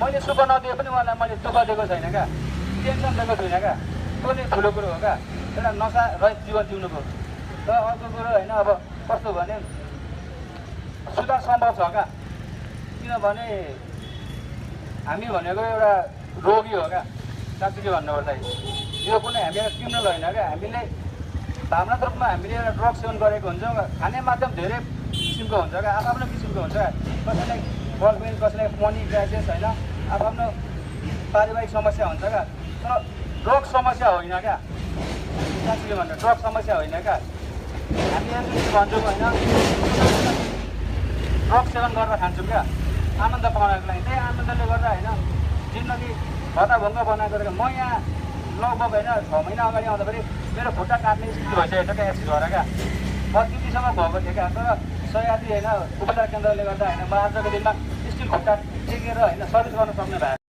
मैले सुख नदिए पनि उहाँलाई मैले दुःख दिएको छैन क्या, टेन्सन दिएको छुइनँ क्या। त्यो नै ठुलो कुरो हो क्या, एउटा नसा रहित जीवन जिउनुको। र अर्को कुरो होइन, अब कस्तो भने सुधार सम्भव छ क्या, किनभने हामी भनेको एउटा रोगी हो क्या। साँच्चै भन्नुपर्दाखेरि यो कुनै हामीलाई क्रिमिनल होइन क्या। हामीले भावनात्मक रूपमा हामीले एउटा ड्रग सेवन गरेको हुन्छौँ। खाने माध्यम धेरै किसिमको हुन्छ क्या, आफ्नो किसिमको हुन्छ। कसैलाई गर्लफ्रेन्ड, कसैलाई मनी क्राइसिस होइन, आफ्नो पारिवारिक समस्या हुन्छ क्या। तर ड्रग समस्या होइन क्या, साँच्चै भन्दा ड्रग समस्या होइन क्या। हामी जुन भन्छौँ होइन, ड्रग सेवन गरेर खान्छौँ क्या आनन्द पाउनको लागि। त्यही आनन्दले गर्दा होइन जिन्दगी भत्ताभङ्ग बनाएको। म यहाँ लगभग होइन 6 महिना अगाडि आउँदाखेरि मेरो खुट्टा काट्ने स्थिति भइसकेको छ क्या, एसिड भएर क्या। म ड्युटीसम्म भएको थिएँ क्या, तर सह्याद्री होइन उपचार केन्द्रले गर्दा होइन म आजको दिनमा स्टिल खुट्टा टेकेर होइन सर्भिस गर्न सक्ने भए।